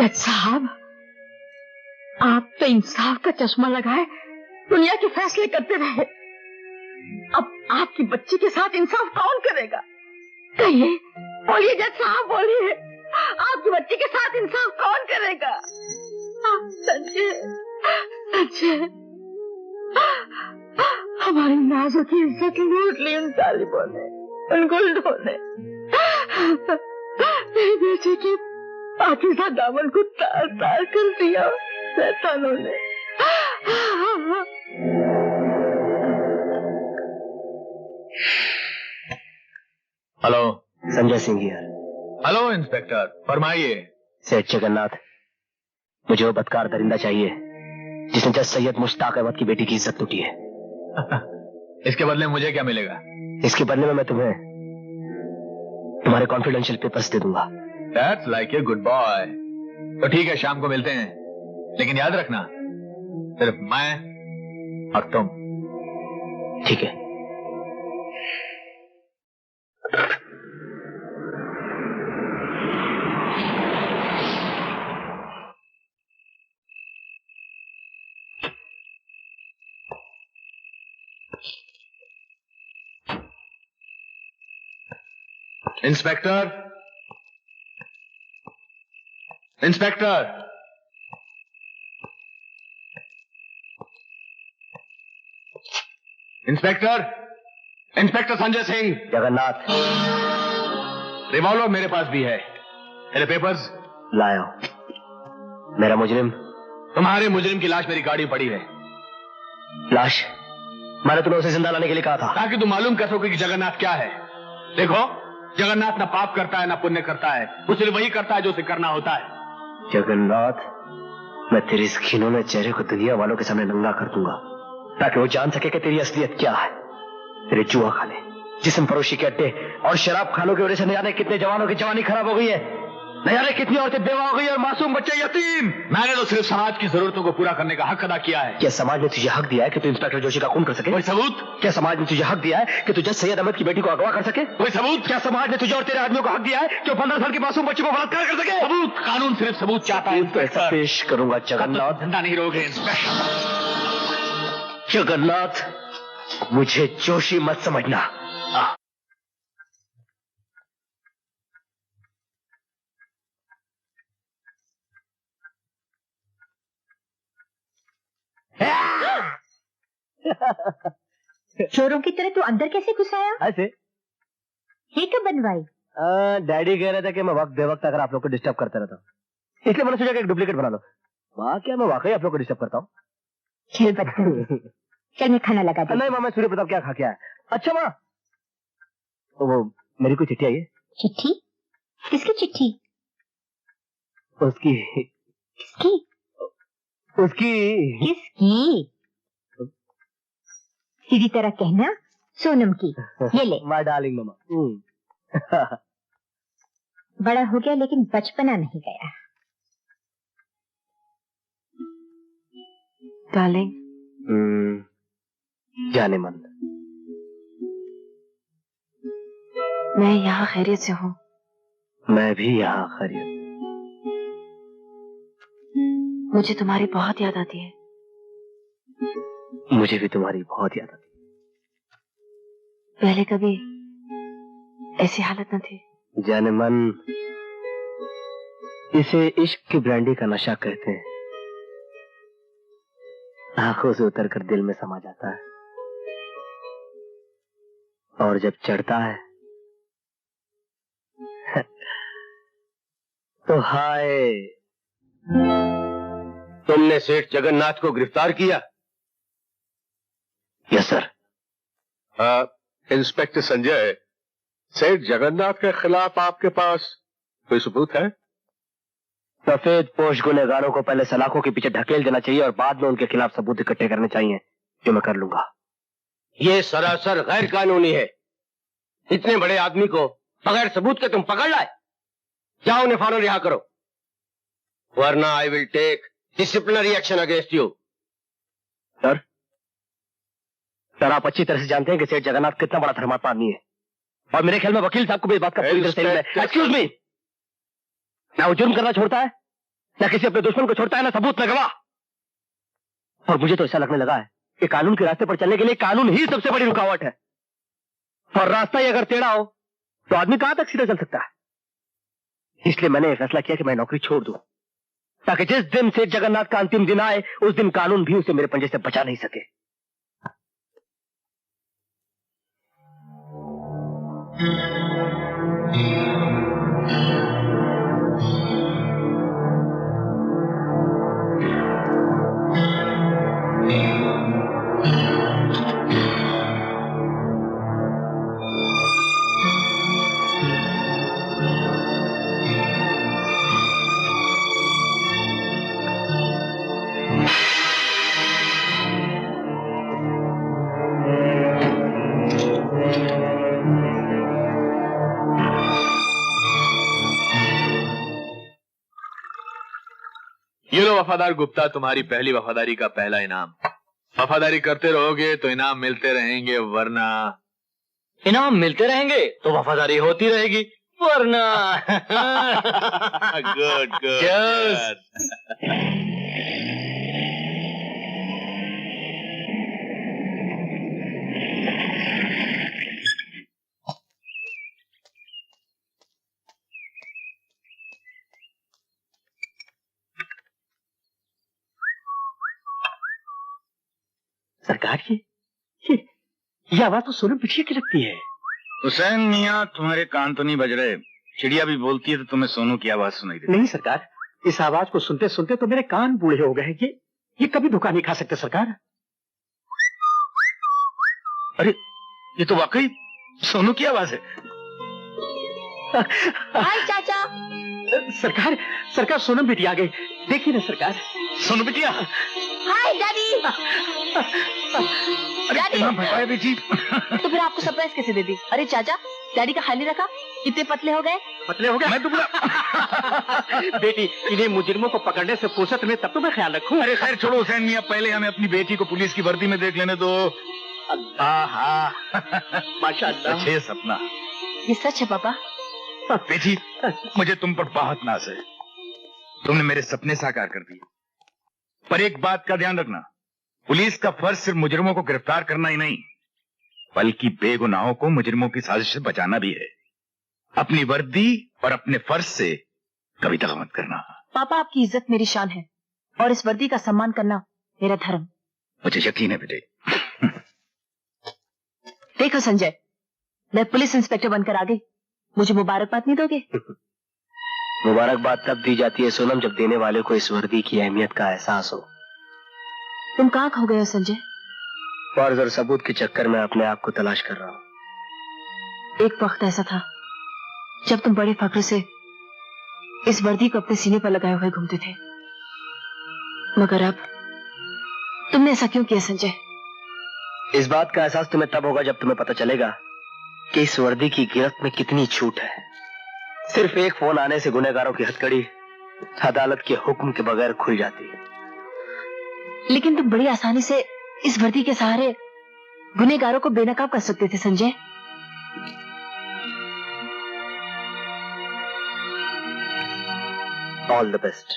जज साहब, आप तो इंसाफ का चश्मा लगाए दुनिया के फैसले करते रहे। अब आपकी बच्ची के साथ इंसाफ कौन करेगा? कहिए, बोलिए जज साहब, बोलिए, आपकी बच्ची के साथ इंसाफ कौन करेगा? संजय, संजय, हमारी नाजों की इज्जत लूट ली उन जालिमों ने, उन गुंडों ने। मेरे बेटे की पाकिज़ा दामन को तार तार कर दिया शैतानों ने। हेलो, संजय सिंह यार। हेलो इंस्पेक्टर, फरमाइए। सेठ जगन्नाथ, मुझे वो बदकार दरिंदा चाहिए जिसने जज सैयद मुश्ताक अहमद की बेटी की इज्जत लूटी है। इसके बदले मुझे क्या मिलेगा? इसके बदले में मैं तुम्हें तुम्हारे कॉन्फिडेंशियल पेपर्स दे दूंगा। That's like a good boy। तो ठीक है, शाम को मिलते हैं, लेकिन याद रखना सिर्फ मैं और तुम। ठीक है। Inspector, inspector, inspector, inspector Sanjay Singh. Jagannath, revolver मेरे पास भी है। मेरे पेपर्स लाओ। मेरा मुजरिम। तुम्हारे मुजरिम की लाश मेरी गाड़ी में पड़ी है। लाश? मैंने तुम्हें उसे जिंदा लाने के लिए कहा था ताकि तुम मालूम कर सको कि जगन्नाथ क्या है। देखो, जगन्नाथ ना पाप करता है ना पुण्य करता है, वो सिर्फ वही करता है जो उसे करना होता है। जगन्नाथ, मैं तेरे इस घिनौने चेहरे को दुनिया वालों के सामने नंगा कर दूंगा ताकि वो जान सके कि तेरी असलियत क्या है। तेरे जुआ खाने, जिस्म फरोशी के अड्डे और शराब खानों की वजह से न जाने कितने जवानों की जवानी खराब हो गई है, न जाने कितनी औरतें बेवा हो गई और मासूम बच्चे यतीम। मैंने तो सिर्फ समाज की जरूरतों को पूरा करने का हक अदा किया है। क्या समाज ने तुझे हक दिया है कि तू इंस्पेक्टर जोशी का खून कर सके? कोई सबूत? क्या समाज ने तुझे हक दिया है कि तू जज सैयद अहमद की बेटी को अगवा कर सके? कोई सबूत? क्या समाज ने तुझे और तेरे आदमियों को हक दिया है कि वो 15 साल के मासूम बच्चे को बलात्कार कर सके? सबूत? कानून सिर्फ सबूत चाहता है इंस्पेक्टर। पेश करूंगा जगन्नाथ। जिंदा नहीं रहोगे इंस्पेक्टर। जगन्नाथ, मुझे जोशी मत समझना। चोरों की तरह तू अंदर कैसे घुस आया? ऐसे ये कब बनवाई? डैडी कह रहे थे कि मैं वक्त बेवक्त अगर आप लोग को डिस्टर्ब करता रहता हूँ, इसलिए मैंने सोचा कि एक डुप्लीकेट बना लो। वाह, क्या मैं वाकई आप लोग को डिस्टर्ब करता हूँ? चल बच्चा, चल मैं खाना लगा दूँ। नहीं माँ, मैं सूर्य प्रताप क्या खा के आया। अच्छा माँ, वो मेरी कोई चिट्ठी आई है? चिट्ठी? किसकी चिट्ठी? उसकी। किसकी? उसकी। किसकी? सीधी तरह कहना, सोनम की। ये ले। माय डार्लिंग मामा। बड़ा हो गया लेकिन बचपना नहीं गया। डार्लिंग। जाने मन। मैं यहाँ खैरियत से हूँ। मैं भी यहाँ खैरियत। मुझे तुम्हारी बहुत याद आती है। मुझे भी तुम्हारी बहुत याद आती है। पहले कभी ऐसी हालत न थी। जाने मन, इसे इश्क की ब्रांडी का नशा कहते हैं। आंखों से उतर कर दिल में समा जाता है और जब चढ़ता है तो हाय। तुमने सेठ जगन्नाथ को गिरफ्तार किया? Yes sir. इंस्पेक्टर संजय, सेठ जगन्नाथ के खिलाफ आपके पास कोई सबूत है? सफेद पोश गुनहगारों को पहले सलाखों के पीछे ढकेल देना चाहिए और बाद में उनके खिलाफ सबूत इकट्ठे करने चाहिए, जो मैं कर लूंगा। ये सरासर गैर कानूनी है। इतने बड़े आदमी को बगैर सबूत के तुम पकड़ लाए। जाओ उन्हें फौरन रिहा करो, वरना I will take disciplinary action against you. Sir, आप अच्छी तरह से जानते हैं कि सेठ जगन्नाथ कितना बड़ा धर्मात्मा आदमी है और मेरे ख्याल में वकील साहब को भी इस बात का पूरी तरह से एक्सक्यूज मी, क्या वो जुर्म करना छोड़ता है? ना किसी अपने दुश्मन को छोड़ता है, ना सबूत, ना गवाह। और मुझे तो ऐसा लगने लगा है कि कानून के रास्ते पर चलने के लिए कानून ही सबसे बड़ी रुकावट है। और रास्ता ही अगर टेढ़ा हो तो आदमी कहां तक सीधा चल सकता है। इसलिए मैंने फैसला किया कि मैं नौकरी छोड़ दूं, ताकि जिस दिन सेठ जगन्नाथ का अंतिम दिन आए उस दिन कानून भी उसे मेरे पंजे से बचा नहीं सके। ये लो वफादार गुप्ता, तुम्हारी पहली वफादारी का पहला इनाम। वफादारी करते रहोगे तो इनाम मिलते रहेंगे, वरना इनाम मिलते रहेंगे तो वफादारी होती रहेगी, वरना गुड गुड। सरकार ये आवाज तो सोनम पिछले की लगती है। हुसैन मियाँ, तुम्हारे कान तो नहीं बज रहे? चिड़िया भी बोलती है तो तुम्हें सोनू की आवाज सुनाई देती? नहीं सरकार, इस आवाज को सुनते सुनते तो मेरे कान बूढ़े हो गए। ये कभी धोखा नहीं खा सकते सरकार। अरे ये तो वाकई सोनू की आवाज है। हाय चाचा। सरकार सोनम बेटी आ गई, देखिए ना सरकार। सोनू बिटिया। हाय डैडी। डैडी बताया बेटी। तो फिर आपको सरप्राइज कैसे दे दी? अरे चाचा, डैडी का खाली रखा, कितने पतले हो गए? मैं दुबला। बेटी, इन्हें मुजरिमों को पकड़ने से फुर्सत में तब तो मैं ख्याल रखूं। अरे खैर छोड़ो हुसैन मियाँ, पहले हमें अपनी बेटी को पुलिस की वर्दी में देख लेने दो। माशाअल्लाह। अच्छे सपना। ये सच है पापा? बेटी, मुझे तुम पर बहुत नाज है। तुमने मेरे सपने साकार कर दिए। पर एक बात का ध्यान रखना, पुलिस का फर्ज सिर्फ मुजरिमों को गिरफ्तार करना ही नहीं, बल्कि बेगुनाहों को मुजरिमों की साजिश से बचाना भी है। अपनी वर्दी और अपने फर्ज से कभी दगा मत करना। पापा, आपकी इज्जत मेरी शान है और इस वर्दी का सम्मान करना मेरा धर्म। मुझे यकीन है बेटे। देखो संजय, मैं पुलिस इंस्पेक्टर बनकर आ गई, मुझे मुबारकबाद नहीं दोगे? मुबारकबाद तब दी जाती है सोनम, जब देने वाले को इस वर्दी की अहमियत का एहसास हो। तुम कहाँ खो गए हो संजय? फर्ज और सबूत के चक्कर में अपने आप को तलाश कर रहा हूँ। एक वक्त ऐसा था जब तुम बड़े फख्र से इस वर्दी को अपने सीने पर लगाए हुए घूमते थे, मगर अब तुमने ऐसा क्यों किया संजय? इस बात का एहसास तुम्हें तब होगा जब तुम्हें पता चलेगा कि इस वर्दी की गिरफ्त में कितनी छूट है। सिर्फ एक फोन आने से गुनहगारों की हथकड़ी अदालत के हुक्म के बगैर खुल जाती है। लेकिन तुम बड़ी आसानी से इस वर्दी के सहारे गुनहगारों को बेनकाब कर सकते थे Sanjay. All the best.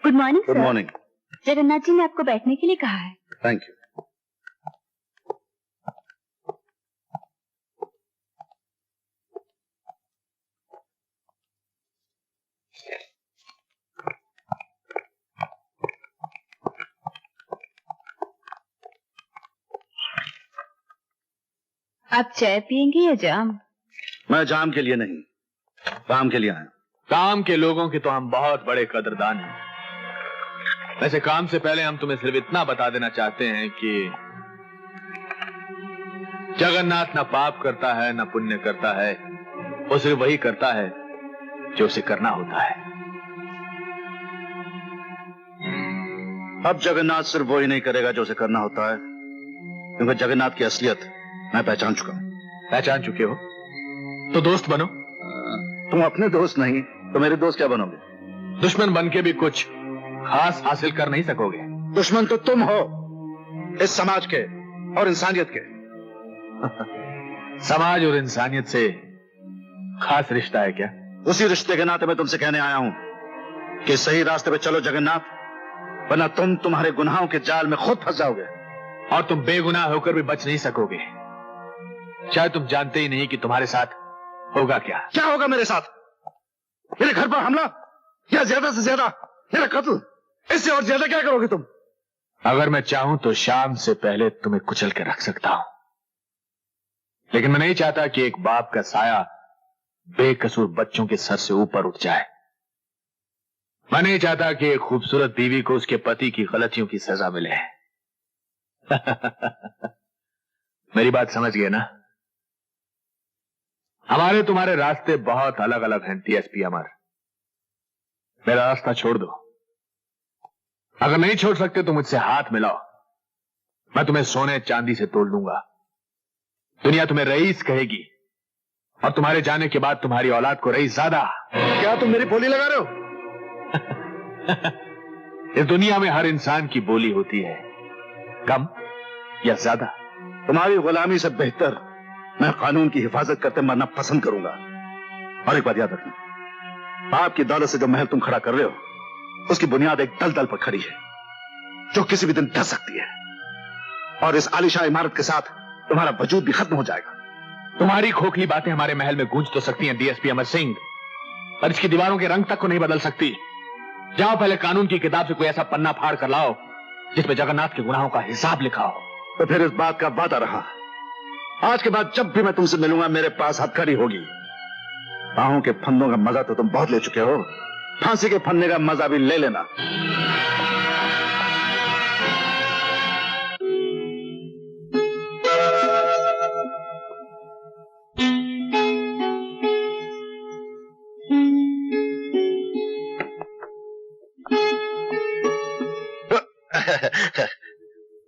Good morning good sir. Morning. Jagannath ji ने आपको बैठने के लिए कहा है। Thank you. आप चाय पियेंगे या जाम? मैं जाम के लिए नहीं, काम के लिए आया। काम के लोगों के तो हम बहुत बड़े कदरदान हैं। वैसे काम से पहले हम तुम्हें सिर्फ इतना बता देना चाहते हैं कि जगन्नाथ न पाप करता है न पुण्य करता है, वो सिर्फ वही करता है जो उसे करना होता है। अब जगन्नाथ सिर्फ वही नहीं करेगा जो उसे करना होता है, क्योंकि जगन्नाथ की असलियत मैं पहचान चुका हूं। पहचान चुके हो तो दोस्त बनो। तुम अपने दोस्त नहीं तो मेरे दोस्त क्या बनोगे? दुश्मन बन के भी कुछ खास हासिल कर नहीं सकोगे। दुश्मन तो तुम हो, इस समाज के और इंसानियत के। समाज और इंसानियत से खास रिश्ता है क्या? उसी रिश्ते के नाते मैं तुमसे कहने आया हूं कि सही रास्ते पे चलो जगन्नाथ, वरना तुम तुम्हारे गुनाहों के जाल में खुद फंस जाओगे और तुम बेगुनाह होकर भी बच नहीं सकोगे। शायद तुम जानते ही नहीं कि तुम्हारे साथ होगा क्या। क्या होगा मेरे साथ? मेरे घर पर हमला या ज्यादा से ज्यादा मेरा कत्ल? इससे और ज्यादा क्या करोगे तुम? अगर मैं चाहूं तो शाम से पहले तुम्हें कुचल के रख सकता हूं, लेकिन मैं नहीं चाहता कि एक बाप का साया बेकसूर बच्चों के सर से ऊपर उठ जाए। मैं नहीं चाहता कि एक खूबसूरत बीवी को उसके पति की गलतियों की सजा मिले। मेरी बात समझ गए ना? हमारे तुम्हारे रास्ते बहुत अलग अलग हैं डीएसपी अमर। मेरा रास्ता छोड़ दो। अगर नहीं छोड़ सकते तो मुझसे हाथ मिलाओ, मैं तुम्हें सोने चांदी से तोड़ दूंगा। दुनिया तुम्हें रईस कहेगी और तुम्हारे जाने के बाद तुम्हारी औलाद को रईस ज्यादा। क्या तुम मेरी बोली लगा रहे हो? इस दुनिया में हर इंसान की बोली होती है, कम या ज्यादा। तुम्हारी गुलामी से बेहतर मैं कानून की हिफाजत करते मरना पसंद करूंगा। और एक बात याद रखना, बाप की दौलत से जो महल तुम खड़ा कर रहे हो उसकी बुनियाद एक दलदल पर खड़ी है जो किसी भी दिन धस सकती है, और इस आलीशाह इमारत के साथ तुम्हारा वजूद भी खत्म हो जाएगा। तुम्हारी खोखली बातें हमारे महल में गूंज तो सकती हैं डीएसपी अमर सिंह, पर इसकी दीवारों के रंग तक को नहीं बदल सकती। जाओ पहले कानून की किताब से कोई ऐसा पन्ना फाड़ कर लाओ जिसमें जगन्नाथ के गुनाहों का हिसाब लिखा हो। तो फिर इस बात का वादा रहा, आज के बाद जब भी मैं तुमसे मिलूंगा मेरे पास हथकड़ी होगी। बाहों के फंदों का मजा तो तुम बहुत ले चुके हो, फांसी के फंदे का मजा भी ले लेना।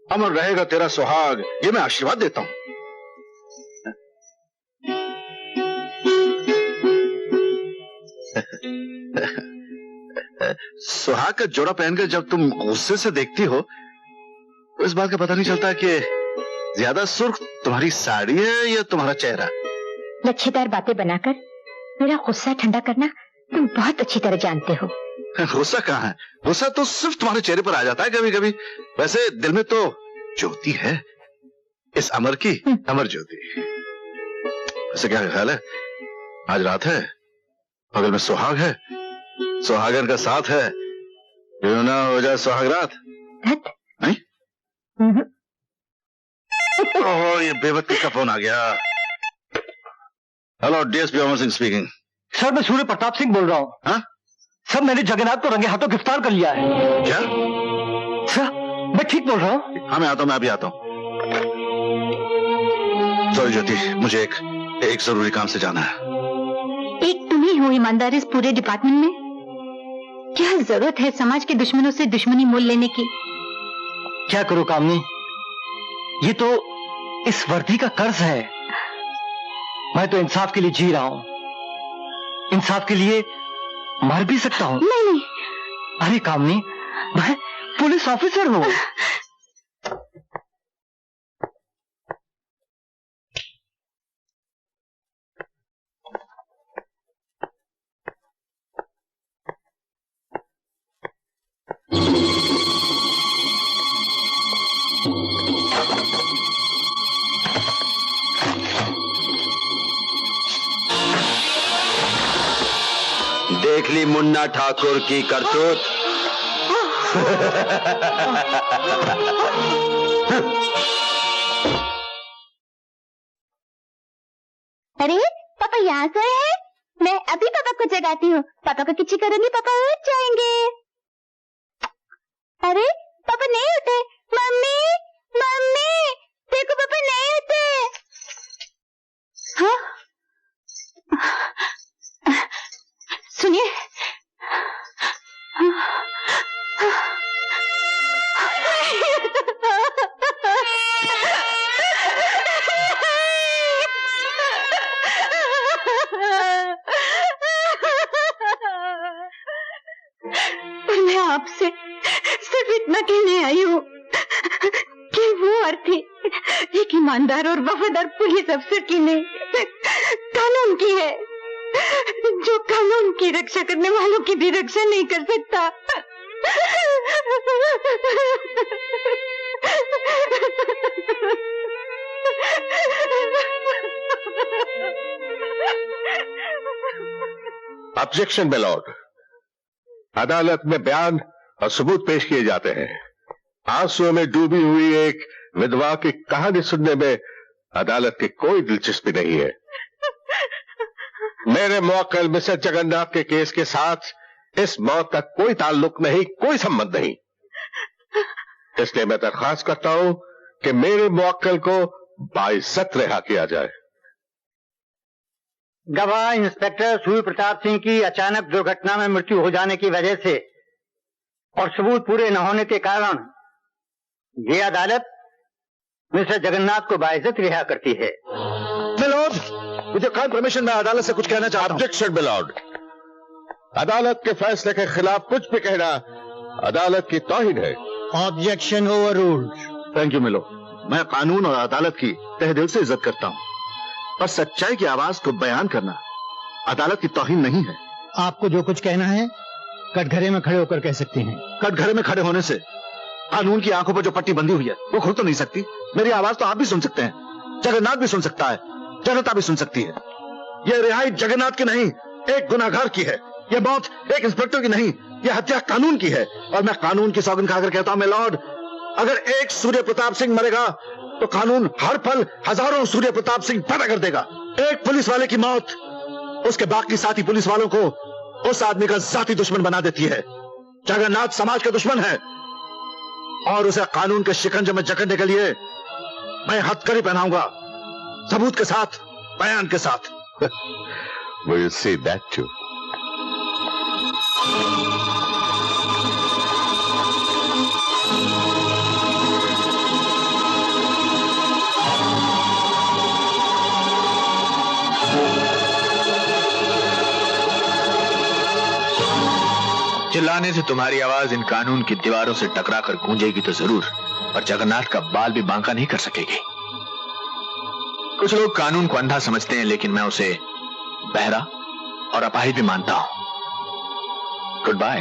अमर रहेगा तेरा सुहाग, ये मैं आशीर्वाद देता हूं। सुहाग का जोड़ा पहनकर जब तुम गुस्से से देखती हो तो इस बात का पता नहीं चलता कि ज्यादा सुर्ख तुम्हारी साड़ी है या तुम्हारा चेहरा। लच्छेदार बातें बनाकर मेरा गुस्सा ठंडा करना तुम बहुत अच्छी तरह जानते हो। गुस्सा कहाँ है? गुस्सा तो सिर्फ तुम्हारे चेहरे पर आ जाता है कभी कभी। वैसे दिल में तो ज्योति है, इस अमर की अमर ज्योति। वैसे क्या ख्याल है, आज रात है, बगल में सुहाग है, सुहागन का साथ है, क्यों ना हो जाए सुहाग रात? नहीं? ओह, ये बेवकूफ का फोन आ गया। Hello, DSP Amar Singh speaking. Sir मैं सूर्य प्रताप सिंह बोल रहा हूँ। हाँ? सर मैंने जगन्नाथ को रंगे हाथों गिरफ्तार कर लिया है। क्या? सर मैं ठीक बोल रहा हूँ? हाँ मैं आता हूँ, मैं अभी आता हूँ। सॉरी ज्योति, मुझे एक जरूरी काम से जाना है। एक तुम ही हो ईमानदार इस पूरे डिपार्टमेंट में। क्या जरूरत है समाज के दुश्मनों से दुश्मनी मोल लेने की? क्या करो कामनी, ये तो इस वर्दी का कर्ज है। मैं तो इंसाफ के लिए जी रहा हूँ, इंसाफ के लिए मर भी सकता हूँ। नहीं। अरे कामनी, मैं पुलिस ऑफिसर हूँ। देख ली मुन्ना ठाकुर की करतूत। अरे पापा यहाँ सोए हैं? मैं अभी पापा को जगाती हूँ। पापा को किसी करूंगी, पापा उठ जाएंगे। अरे पापा नहीं उठे। मम्मी मम्मी देखो पापा नहीं उठे। हाँ? सुनिए, आपसे सिर्फ इतना कहने आई हूँ कि वो अर्थी एक ईमानदार और वफादार पुलिस अफसर की नहीं, कानून की है, जो कानून की रक्षा करने वालों की भी रक्षा नहीं कर सकता। Objection my Lord. अदालत में बयान और सबूत पेश किए जाते हैं। आंसुओं में डूबी हुई एक विधवा की कहानी सुनने में अदालत की कोई दिलचस्पी नहीं है। मेरे मुवक्किल मिस्टर जगन्नाथ के केस के साथ इस मौत का कोई ताल्लुक नहीं, कोई संबंध नहीं। इसलिए मैं दरख्वास्त करता हूं कि मेरे मुवक्किल को बाइज्जत रिहा किया जाए। गवाह इंस्पेक्टर सूर्य प्रताप सिंह की अचानक दुर्घटना में मृत्यु हो जाने की वजह से और सबूत पूरे न होने के कारण ये अदालत मिस्टर जगन्नाथ को बाइज्जत रिहा करती है। मिलॉर्ड, मुझे काइंड परमिशन, मैं अदालत से कुछ कहना चाहता हूं। Objection milord. अदालत के फैसले के खिलाफ कुछ भी कहना अदालत की तौहीन है। Objection overruled. थैंक यू मिलो। मैं कानून और अदालत की तहे दिल से इज्जत करता हूं, पर सच्चाई की आवाज को बयान करना अदालत की तौहीन नहीं है। आपको जो कुछ कहना है कटघरे में खड़े होकर कह सकते हैं। कटघरे में खड़े होने से कानून की आंखों पर जो पट्टी बंधी हुई है वो खुल तो नहीं सकती। मेरी आवाज तो आप भी सुन सकते हैं, जगन्नाथ भी सुन सकता है, जनता भी सुन सकती है। यह रिहाई जगन्नाथ की नहीं, एक गुनाहगार की है। यह मौत एक इंस्पेक्टर की नहीं, यह हत्या कानून की है। और मैं कानून की सौगंध खाकर कहता हूं, मैं लॉर्ड, अगर एक सूर्य प्रताप सिंह मरेगा तो कानून हर पल हजारों सूर्य प्रताप सिंह पैदा कर देगा। एक पुलिस वाले की मौत उसके बाकी साथी पुलिस वालों को उस आदमी का जाती दुश्मन बना देती है। जगन्नाथ समाज का दुश्मन है और उसे कानून के शिकंजे में जकड़ने के लिए मैं हथकड़ी पहनाऊंगा, सबूत के साथ, बयान के साथ। We'll see that too. चिल्लाने से तुम्हारी आवाज इन कानून की दीवारों से टकरा कर गूंजेगी तो जरूर, पर जगन्नाथ का बाल भी बांका नहीं कर सकेगी। कुछ लोग कानून को अंधा समझते हैं, लेकिन मैं उसे बहरा और अपाहिज भी मानता हूं। Good bye.